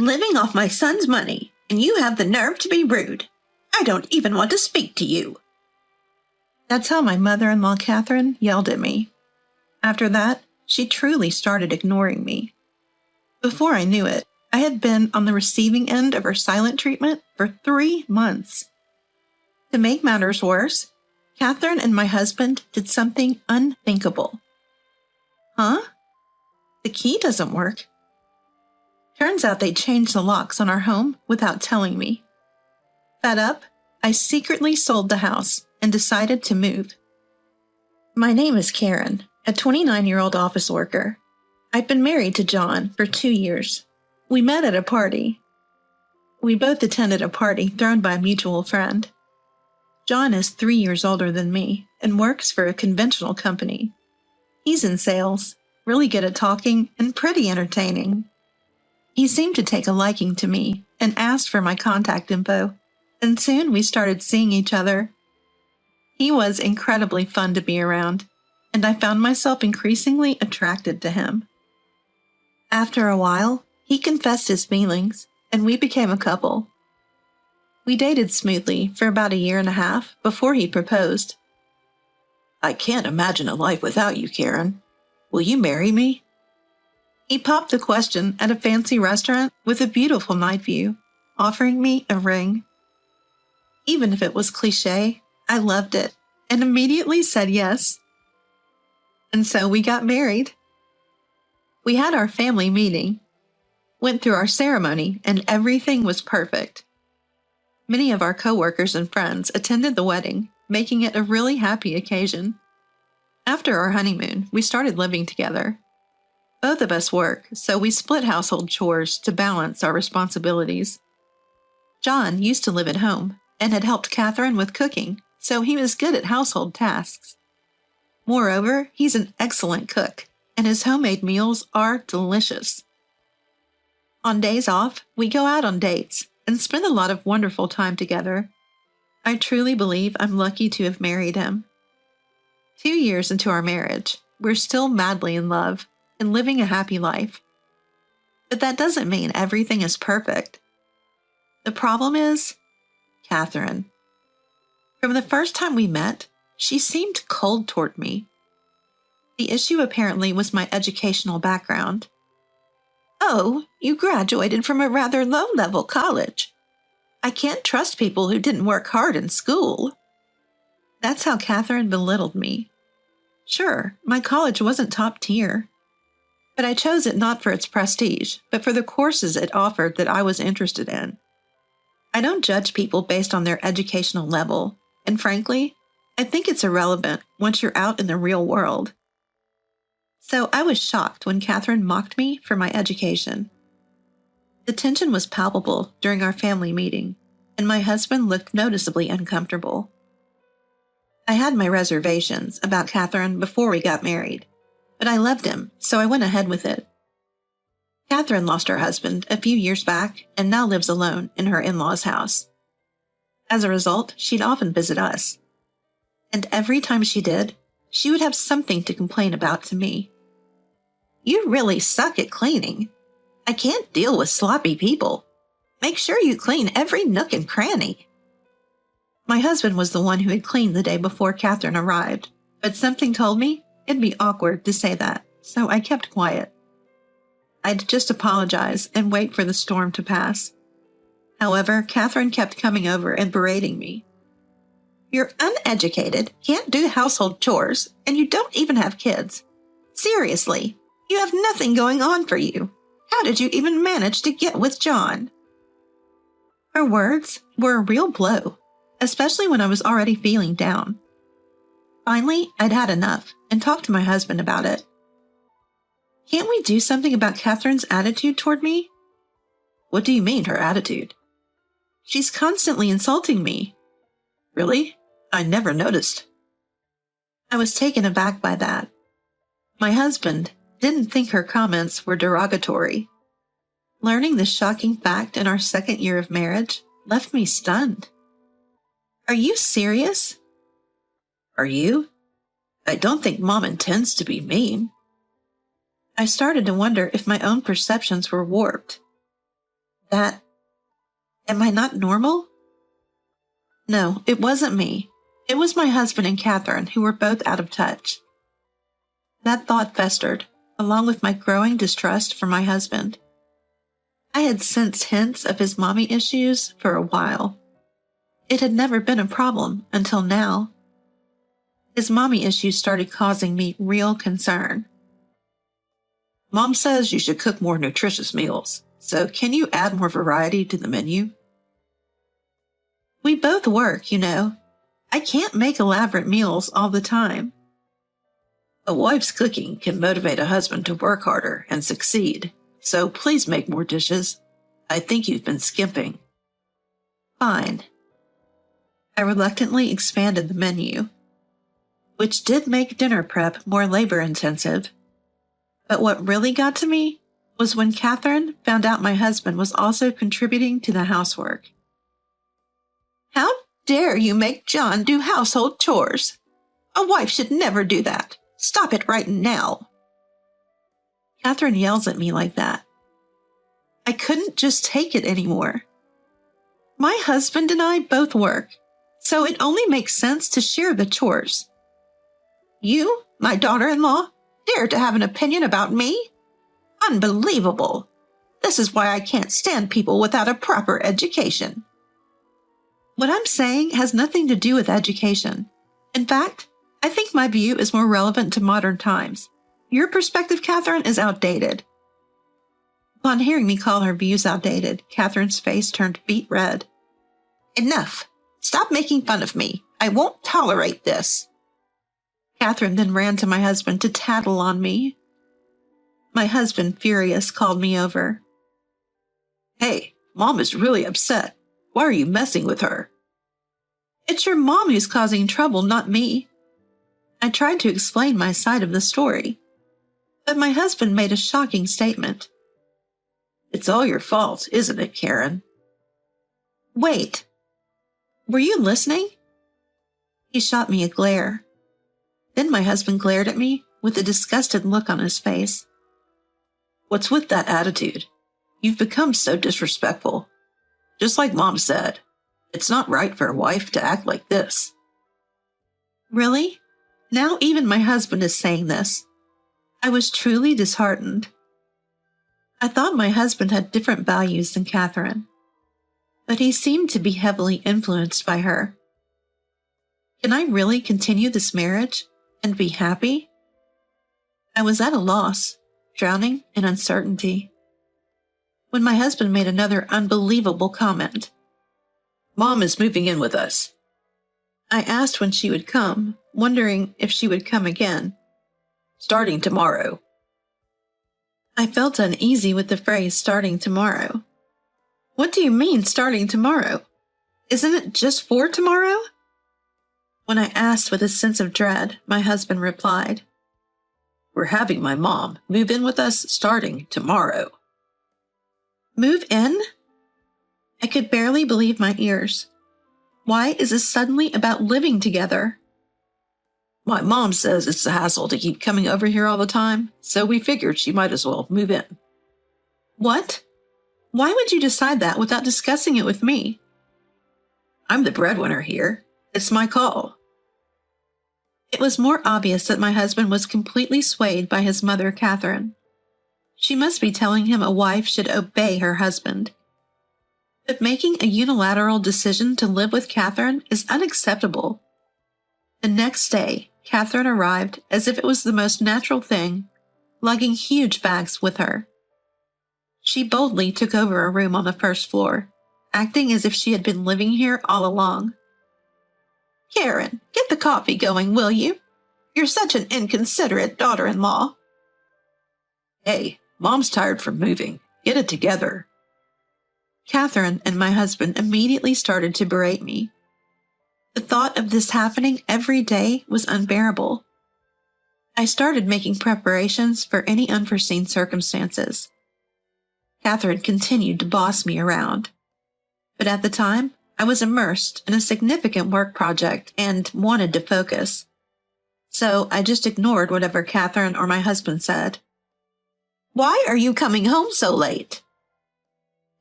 living off my son's money, and you have the nerve to be rude. I don't even want to speak to you." That's how my mother-in-law, Catherine, yelled at me. After that, she truly started ignoring me. Before I knew it, I had been on the receiving end of her silent treatment for 3 months. To make matters worse, Catherine and my husband did something unthinkable. Huh? The key doesn't work. Turns out they changed the locks on our home without telling me. Fed up, I secretly sold the house and decided to move. My name is Karen, a 29-year-old office worker. I've been married to John for 2 years. We met at a party. We both attended a party thrown by a mutual friend. John is 3 years older than me and works for a conventional company. He's in sales, really good at talking, and pretty entertaining. He seemed to take a liking to me and asked for my contact info, and soon we started seeing each other. He was incredibly fun to be around, and I found myself increasingly attracted to him. After a while, he confessed his feelings, and we became a couple. We dated smoothly for about 1.5 years before he proposed. "I can't imagine a life without you, Karen. Will you marry me?" He popped the question at a fancy restaurant with a beautiful night view, offering me a ring. Even if it was cliché, I loved it and immediately said yes. And so we got married. We had our family meeting, went through our ceremony, and everything was perfect. Many of our coworkers and friends attended the wedding, making it a really happy occasion. After our honeymoon, we started living together. Both of us work, so we split household chores to balance our responsibilities. John used to live at home and had helped Catherine with cooking, so he was good at household tasks. Moreover, he's an excellent cook, and his homemade meals are delicious. On days off, we go out on dates and spend a lot of wonderful time together. I truly believe I'm lucky to have married him. 2 years into our marriage, we're still madly in love and living a happy life. But that doesn't mean everything is perfect. The problem is Catherine. From the first time we met, she seemed cold toward me. The issue apparently was my educational background. "Oh, you graduated from a rather low-level college. I can't trust people who didn't work hard in school." That's how Catherine belittled me. Sure, my college wasn't top tier, but I chose it not for its prestige, but for the courses it offered that I was interested in. I don't judge people based on their educational level, and frankly, I think it's irrelevant once you're out in the real world. So I was shocked when Catherine mocked me for my education. The tension was palpable during our family meeting, and my husband looked noticeably uncomfortable. I had my reservations about Catherine before we got married, but I loved him, so I went ahead with it. Catherine lost her husband a few years back and now lives alone in her in-laws' house. As a result, she'd often visit us. And every time she did, she would have something to complain about to me. "You really suck at cleaning. I can't deal with sloppy people. Make sure you clean every nook and cranny." My husband was the one who had cleaned the day before Catherine arrived, but something told me it'd be awkward to say that, so I kept quiet. I'd just apologize and wait for the storm to pass. However, Catherine kept coming over and berating me. "You're uneducated, can't do household chores, and you don't even have kids. Seriously, you have nothing going on for you. How did you even manage to get with John?" Her words were a real blow, especially when I was already feeling down. Finally, I'd had enough and talked to my husband about it. "Can't we do something about Catherine's attitude toward me?" "What do you mean, her attitude?" "She's constantly insulting me." "Really? I never noticed." I was taken aback by that. My husband didn't think her comments were derogatory. Learning this shocking fact in our 2nd year of marriage left me stunned. "Are you serious?" "Are you? I don't think Mom intends to be mean." I started to wonder if my own perceptions were warped. Am I not normal? No, it wasn't me. It was my husband and Catherine who were both out of touch. That thought festered, along with my growing distrust for my husband. I had sensed hints of his mommy issues for a while. It had never been a problem until now. His mommy issues started causing me real concern. Mom says you should cook more nutritious meals, so can you add more variety to the menu? We both work, you know. I can't make elaborate meals all the time. A wife's cooking can motivate a husband to work harder and succeed, so please make more dishes. I think you've been skimping. Fine. I reluctantly expanded the menu, which did make dinner prep more labor-intensive. But what really got to me was when Catherine found out my husband was also contributing to the housework. How dare you make John do household chores? A wife should never do that. Stop it right now. Catherine yells at me like that. I couldn't just take it anymore. My husband and I both work, so it only makes sense to share the chores. You, my daughter-in-law, dare to have an opinion about me? Unbelievable. This is why I can't stand people without a proper education. What I'm saying has nothing to do with education. In fact, I think my view is more relevant to modern times. Your perspective, Catherine, is outdated. Upon hearing me call her views outdated, Catherine's face turned beet red. Enough. Stop making fun of me. I won't tolerate this. Catherine then ran to my husband to tattle on me. My husband, furious, called me over. Hey, Mom is really upset. Why are you messing with her? It's your mom who's causing trouble, not me. I tried to explain my side of the story, but my husband made a shocking statement. It's all your fault, isn't it, Karen? Wait. Were you listening? He shot me a glare. Then my husband glared at me with a disgusted look on his face. What's with that attitude? You've become so disrespectful. Just like Mom said, it's not right for a wife to act like this. Really? Now even my husband is saying this. I was truly disheartened. I thought my husband had different values than Catherine, but he seemed to be heavily influenced by her. Can I really continue this marriage and be happy? I was at a loss, drowning in uncertainty, when my husband made another unbelievable comment. Mom is moving in with us. I asked when she would come, wondering if she would come again. Starting tomorrow. I felt uneasy with the phrase starting tomorrow. What do you mean starting tomorrow? Isn't it just for tomorrow? When I asked with a sense of dread, my husband replied, We're having my mom move in with us starting tomorrow. Move in? I could barely believe my ears. Why is this suddenly about living together? My mom says it's a hassle to keep coming over here all the time, so we figured she might as well move in. What? Why would you decide that without discussing it with me? I'm the breadwinner here. It's my call. It was more obvious that my husband was completely swayed by his mother, Catherine. She must be telling him a wife should obey her husband. But making a unilateral decision to live with Catherine is unacceptable. The next day, Catherine arrived as if it was the most natural thing, lugging huge bags with her. She boldly took over a room on the first floor, acting as if she had been living here all along. Karen, get the coffee going, will you? You're such an inconsiderate daughter-in-law. Hey, Mom's tired from moving. Get it together. Catherine and my husband immediately started to berate me. The thought of this happening every day was unbearable. I started making preparations for any unforeseen circumstances. Catherine continued to boss me around. But at the time, I was immersed in a significant work project and wanted to focus. So I just ignored whatever Catherine or my husband said. Why are you coming home so late?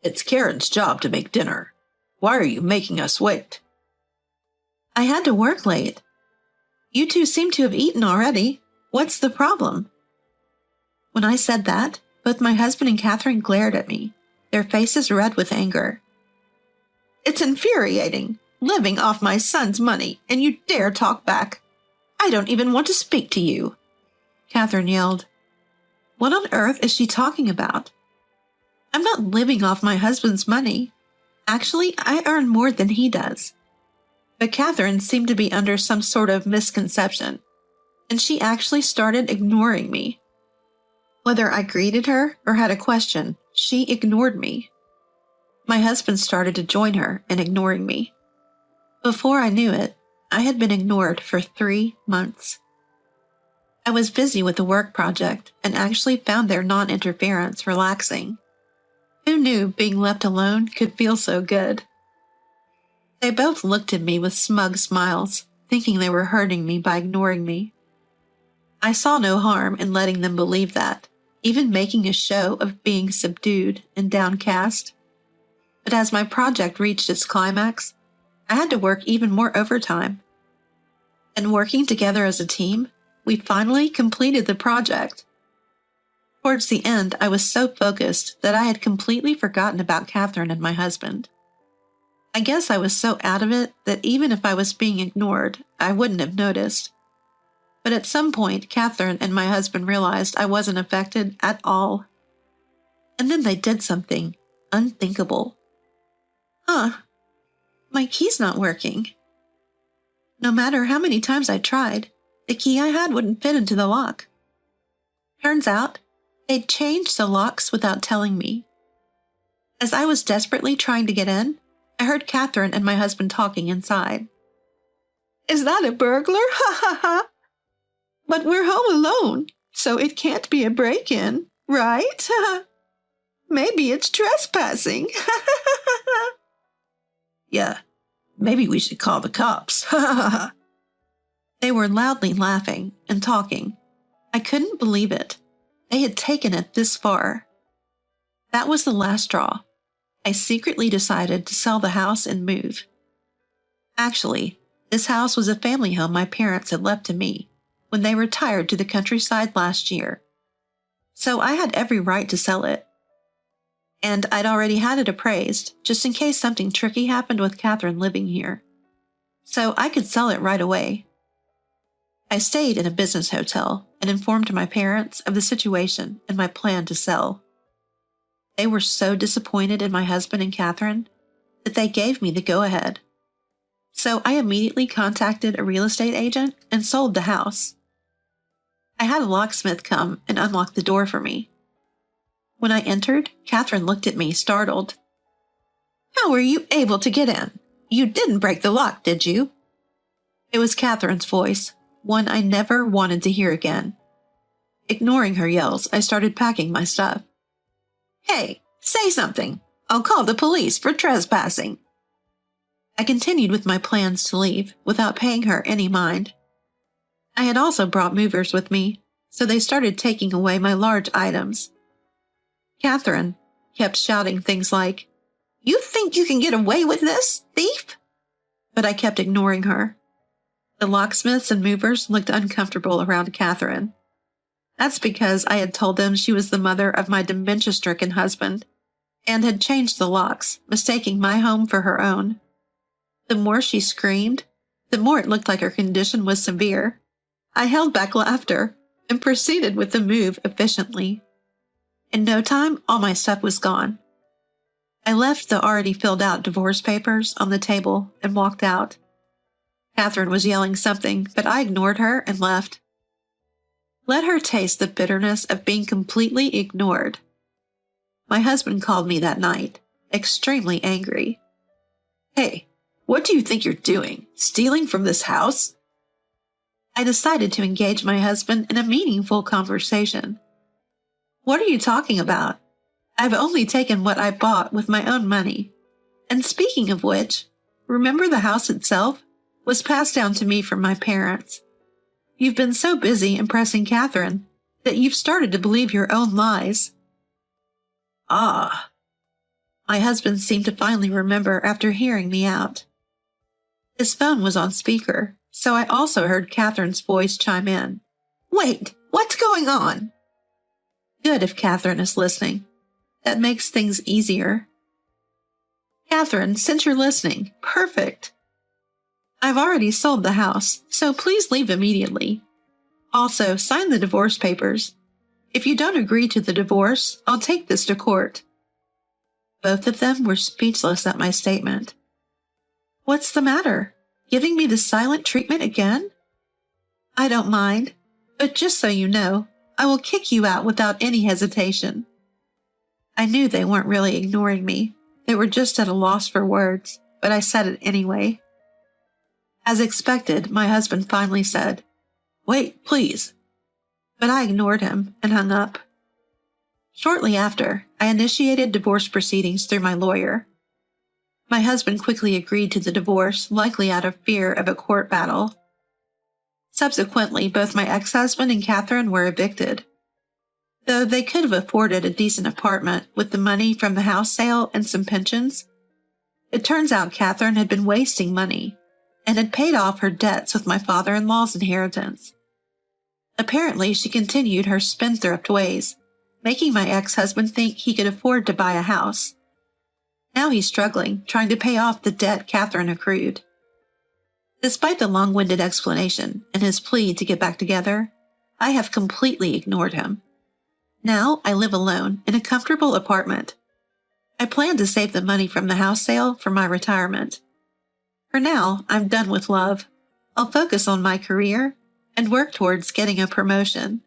It's Karen's job to make dinner. Why are you making us wait? I had to work late. You two seem to have eaten already. What's the problem? When I said that, both my husband and Catherine glared at me, their faces red with anger. It's infuriating, living off my son's money, and you dare talk back. I don't even want to speak to you, Catherine yelled. What on earth is she talking about? I'm not living off my husband's money. Actually, I earn more than he does. But Catherine seemed to be under some sort of misconception, and she actually started ignoring me. Whether I greeted her or had a question, she ignored me. My husband started to join her in ignoring me. Before I knew it, I had been ignored for 3 months. I was busy with the work project and actually found their non-interference relaxing. Who knew being left alone could feel so good? They both looked at me with smug smiles, thinking they were hurting me by ignoring me. I saw no harm in letting them believe that, even making a show of being subdued and downcast. But as my project reached its climax, I had to work even more overtime. And working together as a team, we finally completed the project. Towards the end, I was so focused that I had completely forgotten about Catherine and my husband. I guess I was so out of it that even if I was being ignored, I wouldn't have noticed. But at some point, Catherine and my husband realized I wasn't affected at all. And then they did something unthinkable. My key's not working. No matter how many times I tried, the key I had wouldn't fit into the lock. Turns out, they'd changed the locks without telling me. As I was desperately trying to get in, I heard Catherine and my husband talking inside. Is that a burglar? Ha ha ha! But we're home alone, so it can't be a break-in, right? Maybe it's trespassing. Yeah, maybe we should call the cops. They were loudly laughing and talking. I couldn't believe it. They had taken it this far. That was the last straw. I secretly decided to sell the house and move. Actually, this house was a family home my parents had left to me when they retired to the countryside last year. So I had every right to sell it. And I'd already had it appraised, just in case something tricky happened with Catherine living here. So I could sell it right away. I stayed in a business hotel and informed my parents of the situation and my plan to sell. They were so disappointed in my husband and Catherine that they gave me the go-ahead. So I immediately contacted a real estate agent and sold the house. I had a locksmith come and unlock the door for me. When I entered, Catherine looked at me, startled. How were you able to get in? You didn't break the lock, did you? It was Catherine's voice, one I never wanted to hear again. Ignoring her yells, I started packing my stuff. Hey, say something. I'll call the police for trespassing. I continued with my plans to leave without paying her any mind. I had also brought movers with me, so they started taking away my large items. Catherine kept shouting things like, You think you can get away with this, thief? But I kept ignoring her. The locksmiths and movers looked uncomfortable around Catherine. That's because I had told them she was the mother of my dementia-stricken husband and had changed the locks, mistaking my home for her own. The more she screamed, the more it looked like her condition was severe. I held back laughter and proceeded with the move efficiently. In no time, all my stuff was gone. I left the already filled-out divorce papers on the table and walked out. Catherine was yelling something, but I ignored her and left. Let her taste the bitterness of being completely ignored. My husband called me that night, extremely angry. Hey, what do you think you're doing? Stealing from this house? I decided to engage my husband in a meaningful conversation. What are you talking about? I've only taken what I bought with my own money. And speaking of which, remember the house itself was passed down to me from my parents. You've been so busy impressing Catherine that you've started to believe your own lies. Ah, My husband seemed to finally remember after hearing me out. His phone was on speaker, so I also heard Catherine's voice chime in. Wait, what's going on? Good if Catherine is listening. That makes things easier. Catherine, since you're listening, perfect. I've already sold the house, so please leave immediately. Also, sign the divorce papers. If you don't agree to the divorce, I'll take this to court. Both of them were speechless at my statement. What's the matter? Giving me the silent treatment again? I don't mind, but just so you know, I will kick you out without any hesitation. I knew they weren't really ignoring me. They were just at a loss for words, but I said it anyway. As expected, my husband finally said, Wait, please. But I ignored him and hung up. Shortly after, I initiated divorce proceedings through my lawyer. My husband quickly agreed to the divorce, likely out of fear of a court battle. Subsequently, both my ex-husband and Catherine were evicted. Though they could have afforded a decent apartment with the money from the house sale and some pensions, it turns out Catherine had been wasting money and had paid off her debts with my father-in-law's inheritance. Apparently, she continued her spendthrift ways, making my ex-husband think he could afford to buy a house. Now he's struggling, trying to pay off the debt Catherine accrued. Despite the long-winded explanation and his plea to get back together, I have completely ignored him. Now I live alone in a comfortable apartment. I plan to save the money from the house sale for my retirement. For now, I'm done with love. I'll focus on my career and work towards getting a promotion.